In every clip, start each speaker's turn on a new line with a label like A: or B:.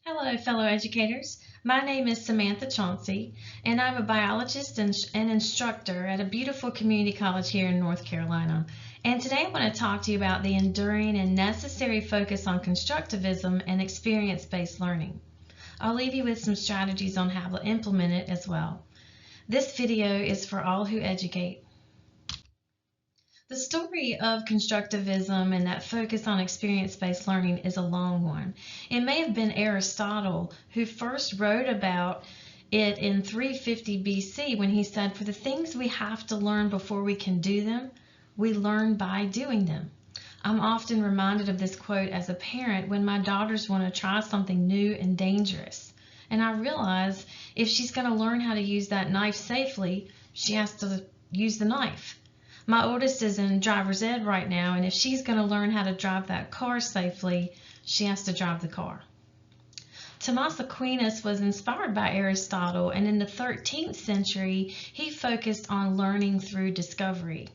A: Hello, fellow educators. My name is Samantha Chauncey, and I'm a biologist and instructor at a beautiful community college here in North Carolina. And today I want to talk to you about the enduring and necessary focus on constructivism and experience-based learning. I'll leave you with some strategies on how to implement it as well. This video is for all who educate. The story of constructivism and that focus on experience-based learning is a long one. It may have been Aristotle who first wrote about it in 350 BC when he said, "For the things we have to learn before we can do them, we learn by doing them." I'm often reminded of this quote as a parent when my daughters want to try something new and dangerous. And I realize if she's going to learn how to use that knife safely, she has to use the knife. My oldest is in driver's ed right now, and if she's going to learn how to drive that car safely, she has to drive the car. Thomas Aquinas was inspired by Aristotle, and in the 13th century, he focused on learning through discovery.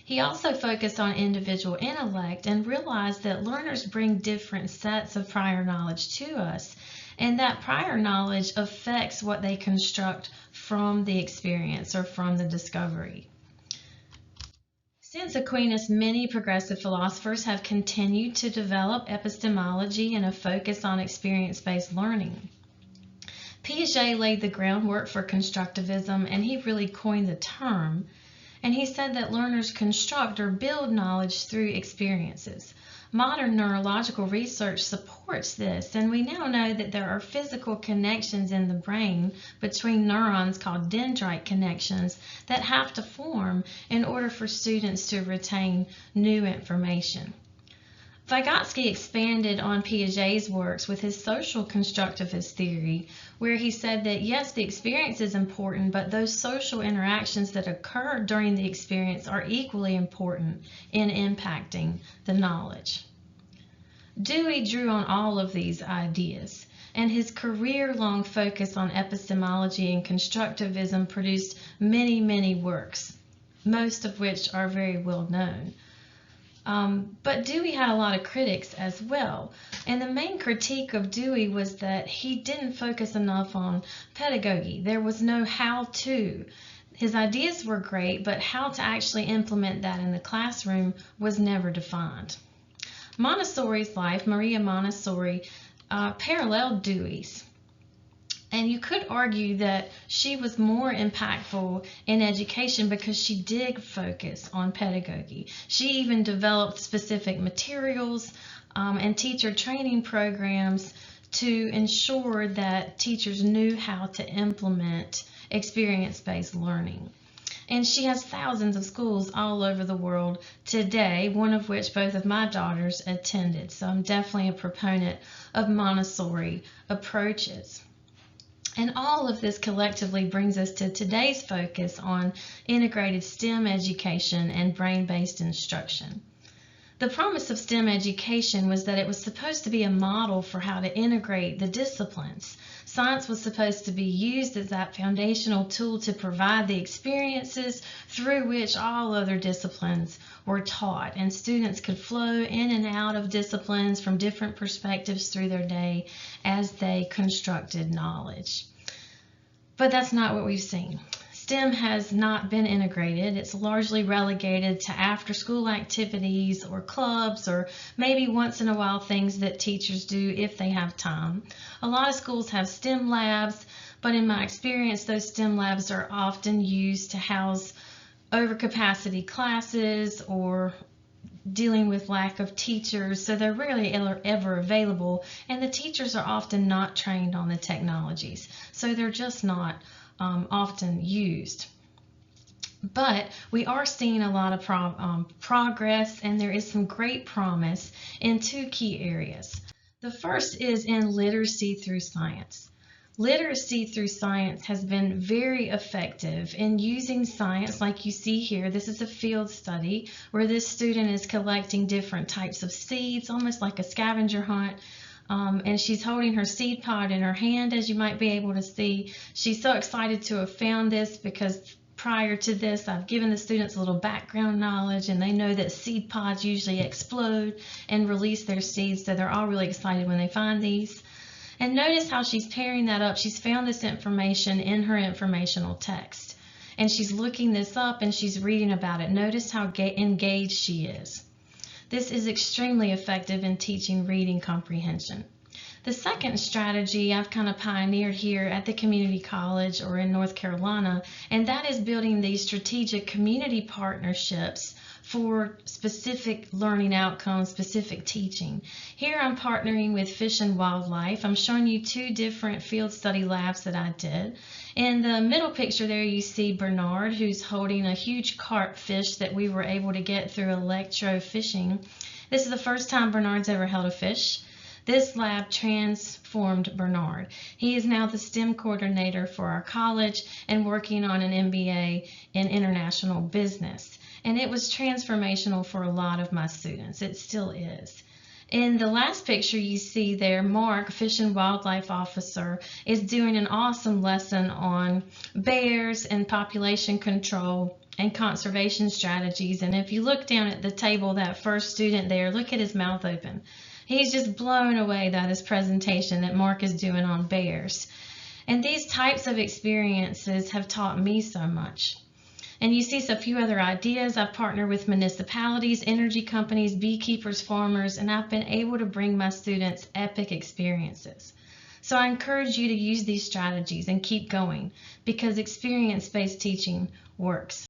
A: He also focused on individual intellect and realized that learners bring different sets of prior knowledge to us, and that prior knowledge affects what they construct from the experience or from the discovery. Since Aquinas, many progressive philosophers have continued to develop epistemology and a focus on experience-based learning. Piaget laid the groundwork for constructivism, and he really coined the term. And he said that learners construct or build knowledge through experiences. Modern neurological research supports this, and we now know that there are physical connections in the brain between neurons called dendrite connections that have to form in order for students to retain new information. Vygotsky expanded on Piaget's works with his social constructivist theory, where he said that yes, the experience is important, but those social interactions that occur during the experience are equally important in impacting the knowledge. Dewey drew on all of these ideas, and his career-long focus on epistemology and constructivism produced many, many works, most of which are very well known. But Dewey had a lot of critics as well, and the main critique of Dewey was that he didn't focus enough on pedagogy. There was no how-to. His ideas were great, but how to actually implement that in the classroom was never defined. Montessori's life, Maria Montessori, paralleled Dewey's. And you could argue that she was more impactful in education because she did focus on pedagogy. She even developed specific materials and teacher training programs to ensure that teachers knew how to implement experience-based learning. And she has thousands of schools all over the world today, one of which both of my daughters attended. So I'm definitely a proponent of Montessori approaches. And all of this collectively brings us to today's focus on integrated STEM education and brain-based instruction. The promise of STEM education was that it was supposed to be a model for how to integrate the disciplines. Science was supposed to be used as that foundational tool to provide the experiences through which all other disciplines were taught, and students could flow in and out of disciplines from different perspectives through their day as they constructed knowledge. But that's not what we've seen. STEM has not been integrated. It's largely relegated to after-school activities or clubs, or maybe once in a while things that teachers do if they have time. A lot of schools have STEM labs, but in my experience, those STEM labs are often used to house overcapacity classes or dealing with lack of teachers, so they're rarely ever available, and the teachers are often not trained on the technologies, so they're just not often used. But we are seeing a lot of progress, and there is some great promise in two key areas. The first is in literacy through science. Literacy through science has been very effective in using science like you see here. This is a field study where this student is collecting different types of seeds, almost like a scavenger hunt. And she's holding her seed pod in her hand, as you might be able to see. She's so excited to have found this because prior to this, I've given the students a little background knowledge, and they know that seed pods usually explode and release their seeds, so they're all really excited when they find these. And notice how she's pairing that up. She's found this information in her informational text, and she's looking this up and she's reading about it. Notice how engaged she is. This is extremely effective in teaching reading comprehension. The second strategy I've kind of pioneered here at the community college or in North Carolina, and that is building these strategic community partnerships for specific learning outcomes, specific teaching. Here I'm partnering with Fish and Wildlife. I'm showing you two different field study labs that I did. In the middle picture there you see Bernard, who's holding a huge carp fish that we were able to get through electrofishing. This is the first time Bernard's ever held a fish. This lab transformed Bernard. He is now the STEM coordinator for our college and working on an MBA in international business. And it was transformational for a lot of my students. It still is. In the last picture you see there, Mark, Fish and Wildlife Officer, is doing an awesome lesson on bears and population control and conservation strategies. And if you look down at the table, that first student there, look at his mouth open. He's just blown away by this presentation that Mark is doing on bears. And these types of experiences have taught me so much. And you see a few other ideas. I've partnered with municipalities, energy companies, beekeepers, farmers, and I've been able to bring my students epic experiences. So I encourage you to use these strategies and keep going, because experience-based teaching works.